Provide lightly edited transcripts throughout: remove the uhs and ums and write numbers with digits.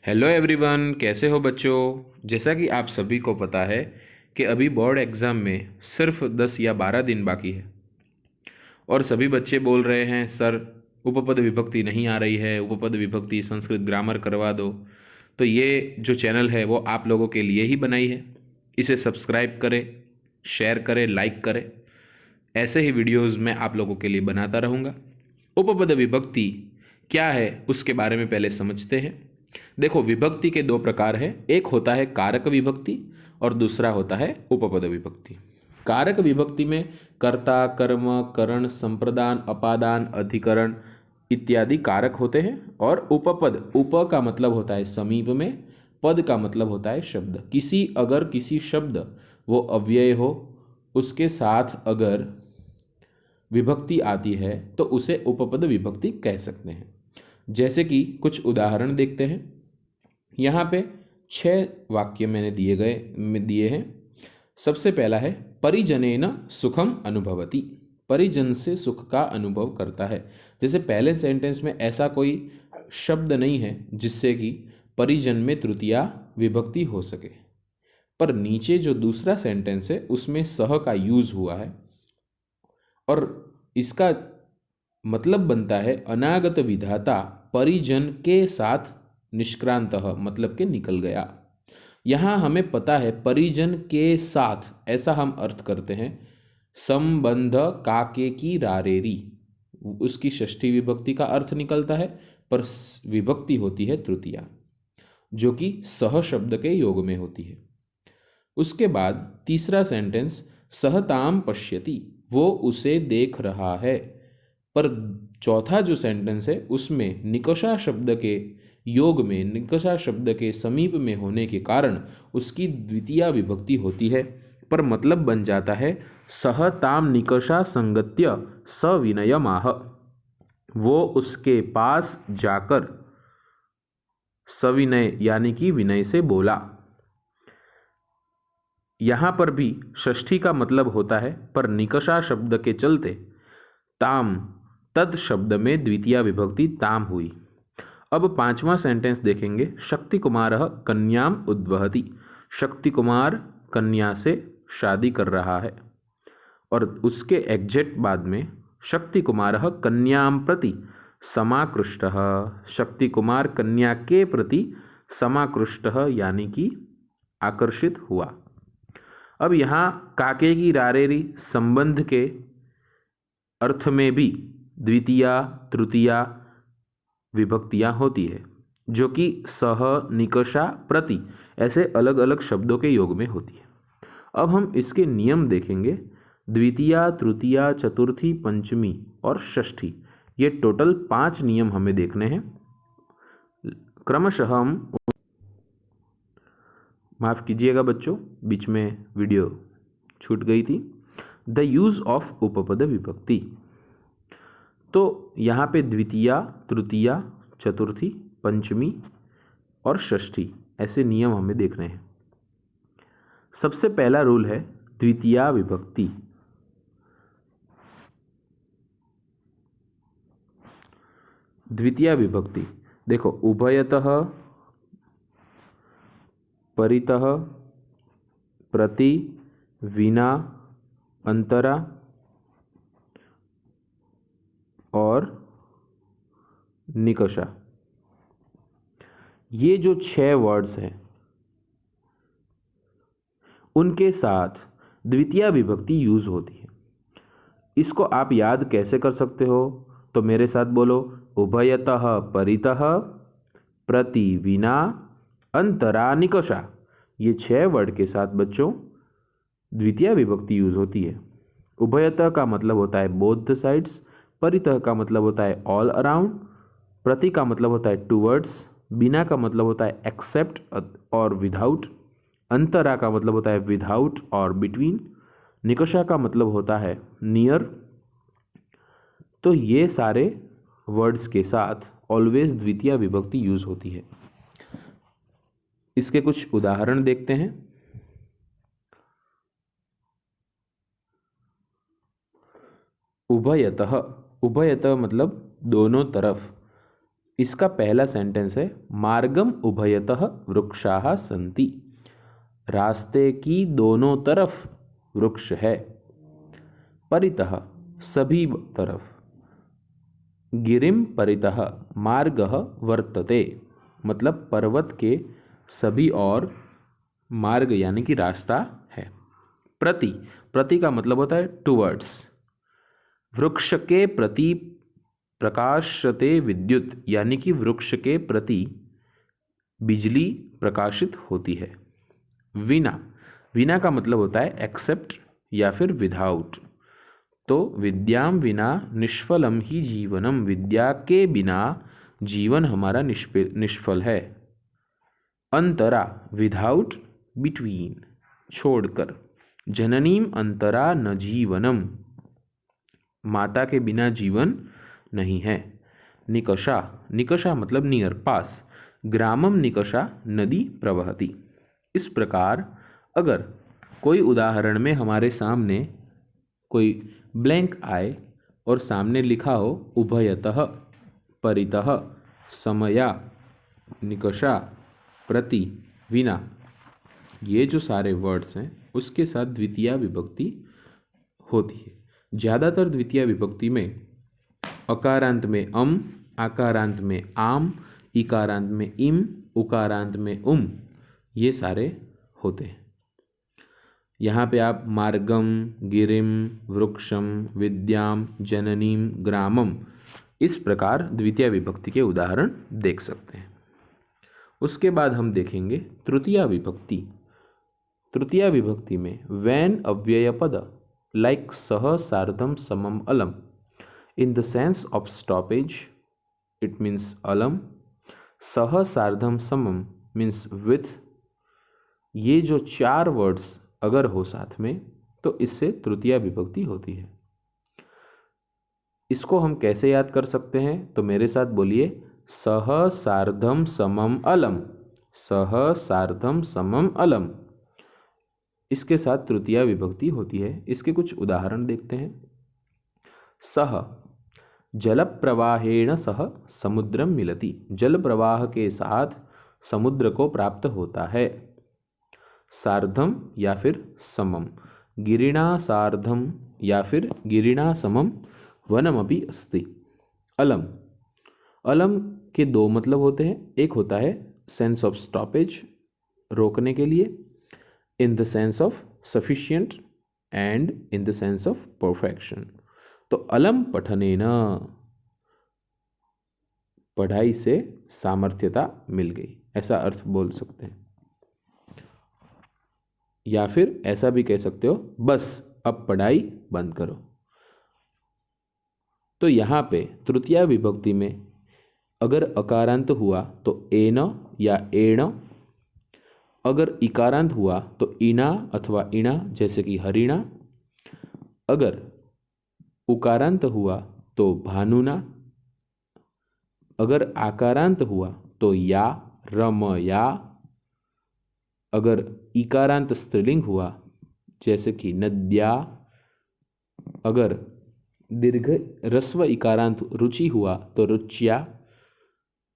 Hello everyone, कैसे हो बच्चों। जैसा कि आप सभी को पता है कि अभी बोर्ड एग्ज़ाम में सिर्फ 10 या 12 दिन बाकी है और सभी बच्चे बोल रहे हैं सर उपपद विभक्ति नहीं आ रही है, उपपद विभक्ति संस्कृत ग्रामर करवा दो। तो ये जो चैनल है वो आप लोगों के लिए ही बनाई है। इसे सब्सक्राइब करें, शेयर करें, लाइक करें। ऐसे ही वीडियोज़ मैं आप लोगों के लिए बनाता रहूँगा। उपपद विभक्ति क्या है उसके बारे में पहले समझते हैं। देखो, विभक्ति के दो प्रकार हैं। एक होता है कारक विभक्ति और दूसरा होता है उपपद विभक्ति। कारक विभक्ति में कर्ता, कर्म, करण, संप्रदान, अपादान, अधिकरण इत्यादि कारक होते हैं। और उपपद, उप का मतलब होता है समीप में, पद का मतलब होता है शब्द। अगर किसी शब्द वो अव्यय हो, उसके साथ अगर विभक्ति आती है तो उसे उपपद विभक्ति कह सकते हैं। जैसे कि कुछ उदाहरण देखते हैं। यहाँ पे 6 वाक्य मैंने दिए हैं। सबसे पहला है परिजनेन सुखम अनुभवति। परिजन से सुख का अनुभव करता है। जैसे पहले सेंटेंस में ऐसा कोई शब्द नहीं है जिससे कि परिजन में तृतीया विभक्ति हो सके, पर नीचे जो दूसरा सेंटेंस है उसमें सह का यूज हुआ है और इसका मतलब बनता है अनागत विधाता परिजन के साथ निष्क्रांत, मतलब के निकल गया। यहाँ हमें पता है परिजन के साथ, ऐसा हम अर्थ करते हैं। संबंध काके की रारेरी, उसकी षष्ठी विभक्ति का अर्थ निकलता है, पर विभक्ति होती है तृतीया, जो कि सह शब्द के योग में होती है। उसके बाद तीसरा सेंटेंस सहताम पश्यति, वो उसे देख रहा है। पर चौथा जो सेंटेंस है उसमें निकषा शब्द के योग में, निकषा शब्द के समीप में होने के कारण उसकी द्वितीया विभक्ति होती है, पर मतलब बन जाता है सह ताम निकषा संगत्य सविनयमाह, वो उसके पास जाकर सविनय यानी कि विनय से बोला। यहाँ पर भी षष्ठी का मतलब होता है, पर निकषा शब्द के चलते ताम, तद शब्द में द्वितीया विभक्ति ताम हुई। अब पांचवा सेंटेंस देखेंगे। शक्ति कुमार कन्याम उद्वहति, शक्ति कुमार कन्या से शादी कर रहा है। और उसके एग्जैक्ट बाद में शक्ति कुमार कन्याम प्रति समाकृष्ट, शक्ति कुमार कन्या के प्रति समाकृष्ट यानी कि आकर्षित हुआ। अब यहाँ काके की रारेरी संबंध के अर्थ में भी द्वितीया तृतीया विभक्तियाँ होती है, जो कि सह, निकषा, प्रति ऐसे अलग अलग शब्दों के योग में होती है। अब हम इसके नियम देखेंगे। द्वितीया, तृतीया, चतुर्थी, पंचमी और षष्ठी, ये टोटल 5 नियम हमें देखने हैं। क्रमशः हम, माफ़ कीजिएगा बच्चों, बीच में वीडियो छूट गई थी। द यूज़ ऑफ उपपद विभक्ति। तो यहाँ पे द्वितीया, तृतीया, चतुर्थी, पंचमी और षष्ठी ऐसे नियम हमें देखने हैं। सबसे पहला रूल है द्वितीया विभक्ति। द्वितीया विभक्ति देखो, उभयतः, परितः, प्रति, विना, अंतरा और निकषा, ये जो 6 वर्ड्स हैं उनके साथ द्वितीया विभक्ति यूज होती है। इसको आप याद कैसे कर सकते हो? तो मेरे साथ बोलो, उभयतः, परितः, प्रति, विना, अंतरा, निकषा। ये 6 वर्ड के साथ बच्चों द्वितीया विभक्ति यूज होती है। उभयतः का मतलब होता है बोथ साइड्स, परितः का मतलब होता है ऑल अराउंड, प्रति का मतलब होता है टूवर्ड्स, बिना का मतलब होता है एक्सेप्ट और विदाउट, अंतरा का मतलब होता है विदाउट और बिटवीन, निकषा का मतलब होता है नियर। तो ये सारे वर्ड्स के साथ ऑलवेज द्वितीया विभक्ति यूज होती है। इसके कुछ उदाहरण देखते हैं। उभयतः, उभयतः मतलब दोनों तरफ, इसका पहला सेंटेंस है मार्गम उभयतः वृक्षाः सन्ति, रास्ते की दोनों तरफ वृक्ष है। परितः सभी तरफ, गिरिम परितः मार्गः वर्तते, मतलब पर्वत के सभी और मार्ग यानी कि रास्ता है। प्रति, प्रति का मतलब होता है टुवर्ड्स। वृक्ष के प्रति प्रकाशते विद्युत, यानी कि वृक्ष के प्रति बिजली प्रकाशित होती है। विना, विना का मतलब होता है एक्सेप्ट या फिर विदाउट। तो विद्याम विना निष्फलम ही जीवनम, विद्या के बिना जीवन हमारा निष्फल है। अंतरा, विदाउट, बिटवीन, छोड़कर। जननीम अंतरा न जीवनम, माता के बिना जीवन नहीं है। निकषा, निकषा मतलब नियर, पास। ग्रामम निकषा नदी प्रवहति। इस प्रकार अगर कोई उदाहरण में हमारे सामने कोई ब्लैंक आए और सामने लिखा हो उभयतः, परितः, समया, निकषा, प्रति, विना, ये जो सारे वर्ड्स हैं उसके साथ द्वितीया विभक्ति होती है। ज़्यादातर द्वितीया विभक्ति में अकारांत में अम, आकारांत में आम, इकारांत में इम, उकारांत में ये सारे होते हैं। यहाँ पे आप मार्गम, गिरिम, वृक्षम, विद्याम, जननीम, ग्रामम, इस प्रकार द्वितीय विभक्ति के उदाहरण देख सकते हैं। उसके बाद हम देखेंगे तृतीया विभक्ति। तृतीया विभक्ति में वैन अव्यय पद लाइक सह, सार्धम, समम, अलम, in the sense of stoppage it means alam, सह, सार्धम, समम means with। ये जो चार वर्ड्स अगर हो साथ में तो इससे तृतीया विभक्ति होती है। इसको हम कैसे याद कर सकते हैं, तो मेरे साथ बोलिए सह, सार्धम, समम, अलम, सह, सार्धम, समम, अलम। इसके साथ तृतीया विभक्ति होती है। इसके कुछ उदाहरण देखते हैं। सह, जल प्रवाहेण सह समुद्रम मिलति, जल प्रवाह के साथ समुद्र को प्राप्त होता है। सार्धम या फिर समम, गिरिणा सार्धम या फिर गिरिणा समम वनमपि अस्ति। अलम, अलम के दो मतलब होते हैं। एक होता है सेंस ऑफ स्टॉपेज, रोकने के लिए, in the sense of sufficient and in the sense of perfection. तो अलम पठनेन, पढ़ाई से सामर्थ्यता मिल गई, ऐसा अर्थ बोल सकते हैं। या फिर ऐसा भी कह सकते हो बस अब पढ़ाई बंद करो। तो यहाँ पे तृतीया विभक्ति में अगर अकारांत हुआ तो एन या एण, अगर इकारांत हुआ तो इना अथवा इणा जैसे कि हरिणा, अगर उकारांत हुआ तो भानुना, अगर आकारांत हुआ तो या, रमया, अगर इकारांत स्त्रीलिंग हुआ जैसे कि नद्या, अगर दीर्घ रस्व इकारांत रुचि हुआ तो रुच्या,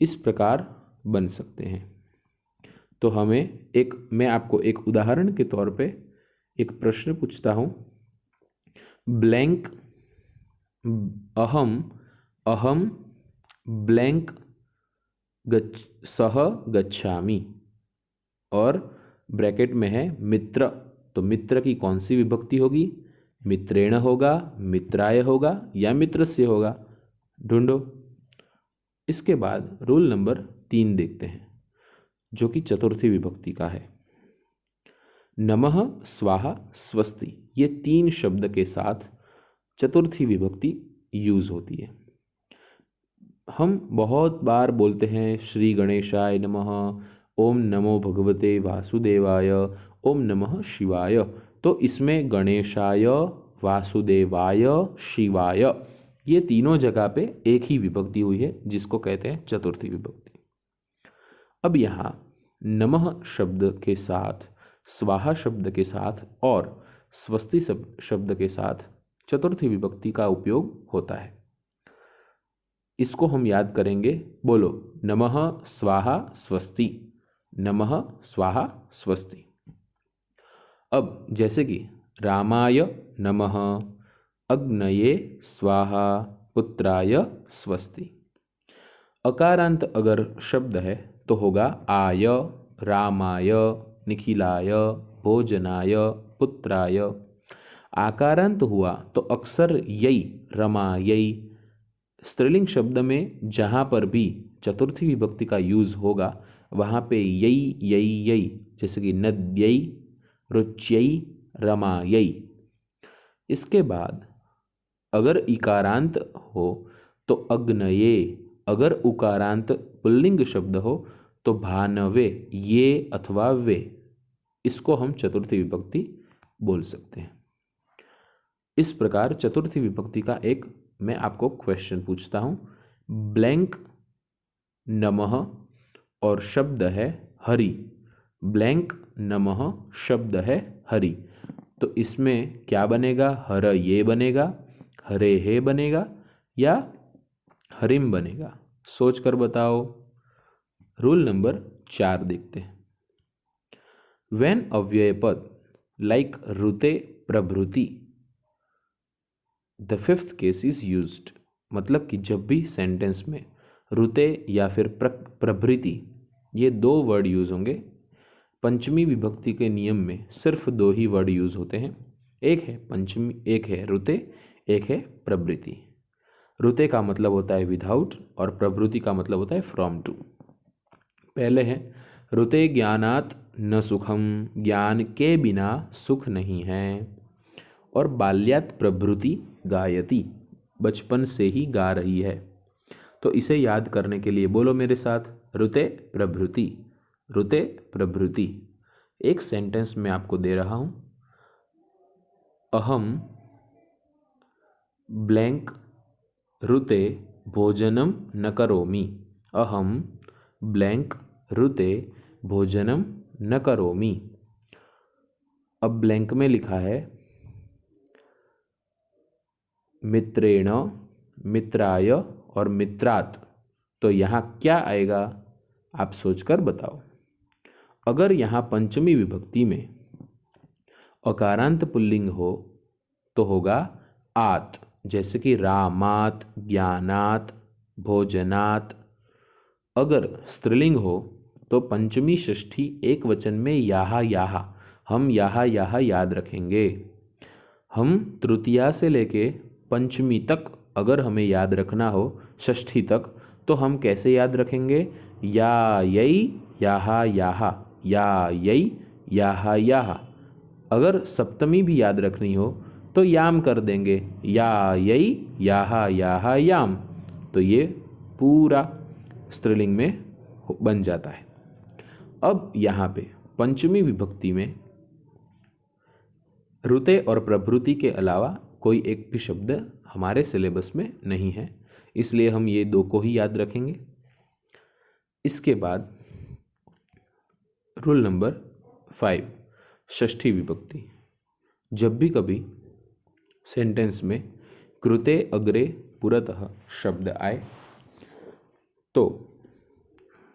इस प्रकार बन सकते हैं। तो मैं आपको एक उदाहरण के तौर पे एक प्रश्न पूछता हूँ। ब्लैंक अहम, अहम ब्लैंक सह गच्छामि, और ब्रैकेट में है मित्र, तो मित्र की कौन सी विभक्ति होगी? मित्रेण होगा, मित्राय होगा या मित्रस्य होगा? ढूंढो। इसके बाद रूल नंबर 3 देखते हैं जो कि चतुर्थी विभक्ति का है। नमः, स्वाहा, स्वस्ति, ये 3 शब्द के साथ चतुर्थी विभक्ति यूज होती है। हम बहुत बार बोलते हैं श्री गणेशाय नमः, ओम नमो भगवते वासुदेवाय, ओम नमः शिवाय। तो इसमें गणेशाय, वासुदेवाय, शिवाय, ये तीनों जगह पे एक ही विभक्ति हुई है जिसको कहते हैं चतुर्थी विभक्ति। अब यहाँ नमः शब्द के साथ, स्वाहा शब्द के साथ और स्वस्ति शब्द के साथ चतुर्थी विभक्ति का उपयोग होता है। इसको हम याद करेंगे। बोलो, नमः स्वाहा स्वस्ति, नमः स्वाहा स्वस्ति। अब जैसे कि रामाय नमः, अग्नये स्वाहा, पुत्राय स्वस्ति। अकारांत अगर शब्द है तो होगा आय, रामाय, निखिलाय, भोजनाय, पुत्राय। आकारांत हुआ तो अक्सर यई, रमायई। स्त्रीलिंग शब्द में जहाँ पर भी चतुर्थी विभक्ति का यूज होगा वहाँ पे यई यई यई, जैसे कि नद्यई, रुच्यई, रमायई। इसके बाद अगर इकारांत हो तो अग्नये, अगर उकारांत पुल्लिंग शब्द हो तो भानवे, ये अथवा वे। इसको हम चतुर्थी विभक्ति बोल सकते हैं। इस प्रकार चतुर्थी विभक्ति का एक मैं आपको क्वेश्चन पूछता हूं। ब्लैंक नमः और शब्द है हरि, ब्लैंक नमः शब्द है हरि, तो इसमें क्या बनेगा? हर ये बनेगा, हरे हे बनेगा या हरिम बनेगा? सोच कर बताओ। रूल नंबर 4 देखते हैं। व्हेन अव्यय पद लाइक रुते, प्रभृति, the fifth case is used. मतलब कि जब भी सेंटेंस में रुते या फिर प्रभृति, ये 2 वर्ड यूज होंगे। पंचमी विभक्ति के नियम में सिर्फ 2 ही वर्ड यूज होते हैं, एक है पंचमी, एक है रुते, एक है प्रभृति। रुते का मतलब होता है विदाउट और प्रभृति का मतलब होता है फ्रॉम टू। पहले है रुते ज्ञानात न सुखम, ज्ञान के बिना सुख नहीं है। और बाल्यात प्रभृति गायति, बचपन से ही गा रही है। तो इसे याद करने के लिए बोलो मेरे साथ, रुते प्रभृति, रुते प्रभृति। एक सेंटेंस में आपको दे रहा हूं। अहम ब्लैंक रुते भोजनम न करोमि, अहम ब्लैंक रुते भोजनम न करोमि। अब ब्लैंक में लिखा है मित्रेण, मित्राय और मित्रात, तो यहाँ क्या आएगा आप सोचकर बताओ। अगर यहाँ पंचमी विभक्ति में अकारांत पुल्लिंग हो तो होगा आत, जैसे कि रामात, ज्ञानात, भोजनात। अगर स्त्रीलिंग हो तो पंचमी षष्ठी एक वचन में याहा याहा, हम याहा याहा याद रखेंगे। हम तृतीया से लेके पंचमी तक अगर हमें याद रखना हो, षष्ठी तक, तो हम कैसे याद रखेंगे? या यई याहा याहा, या यई याहा याहा। अगर सप्तमी भी याद रखनी हो तो याम कर देंगे, या यई याहा याहा याम। तो ये पूरा स्त्रीलिंग में बन जाता है। अब यहाँ पे पंचमी विभक्ति में रुते और प्रभृति के अलावा कोई एक भी शब्द हमारे सिलेबस में नहीं है, इसलिए हम ये 2 को ही याद रखेंगे। इसके बाद रूल नंबर 5, षष्ठी विभक्ति। जब भी कभी सेंटेंस में कृते अग्रे पुरतः शब्द आए तो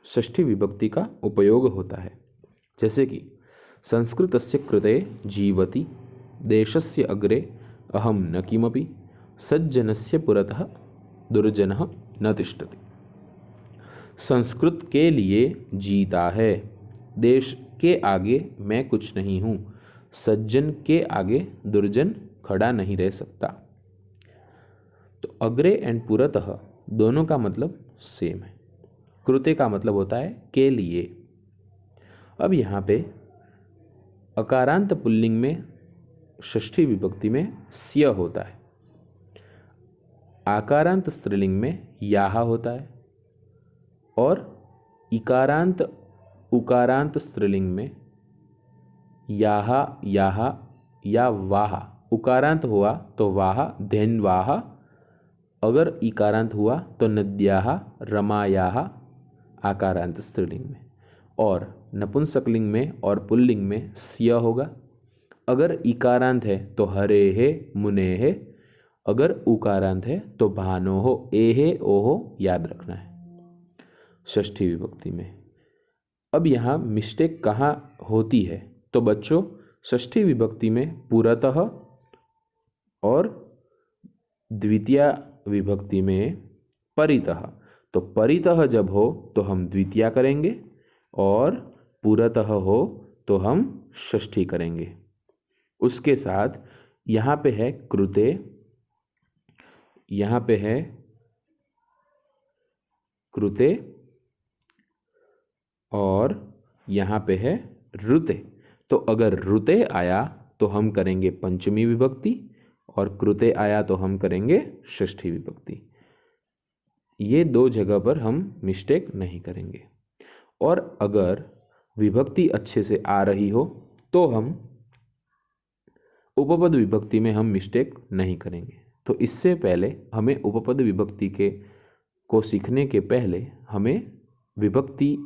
षष्ठी विभक्ति का उपयोग होता है। जैसे कि संस्कृतस्य कृते जीवति, देशस्य अग्रे अहम न किमपि, सज्जनस्य पुरतः दुर्जनः न तिष्ठति। संस्कृत के लिए जीता है, देश के आगे मैं कुछ नहीं हूँ, सज्जन के आगे दुर्जन खड़ा नहीं रह सकता। तो अग्रे एंड पुरतः दोनों का मतलब सेम है। कृते का मतलब होता है के लिए। अब यहाँ पे अकारांत पुल्लिंग में षष्ठी विभक्ति में स्य होता है, आकारांत स्त्रीलिंग में याहा होता है, और इकारांत उकारांत स्त्रीलिंग में याहा याहा या वाहा। उकारांत हुआ तो वाहा धेन वाहा, अगर इकारांत हुआ तो नद्याहा रमायाहा आकारांत स्त्रीलिंग में, और नपुंसकलिंग में और पुल्लिंग में स्य होगा। अगर इकारांत है तो हरे है मुने है, अगर उकारांत है तो भानोः, एहे ओहो याद रखना है षष्ठी विभक्ति में। अब यहाँ मिस्टेक कहाँ होती है? तो बच्चों षष्ठी विभक्ति में पूरतः और द्वितीया विभक्ति में परितः। तो परितः जब हो तो हम द्वितीया करेंगे और पूरतः हो तो हम षष्ठी करेंगे। उसके साथ यहाँ पे है कृते, यहाँ पे है कृते और यहाँ पे है ऋते। तो अगर ऋते आया तो हम करेंगे पंचमी विभक्ति और कृते आया तो हम करेंगे षष्ठी विभक्ति। ये दो जगह पर हम मिस्टेक नहीं करेंगे। और अगर विभक्ति अच्छे से आ रही हो तो हम उपपद विभक्ति में हम मिस्टेक नहीं करेंगे। तो इससे पहले हमें उपपद विभक्ति को सीखने के पहले हमें विभक्ति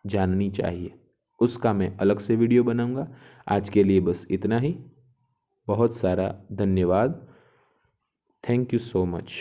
जाननी चाहिए। उसका मैं अलग से वीडियो बनाऊंगा। आज के लिए बस इतना ही। बहुत सारा धन्यवाद। Thank you so much.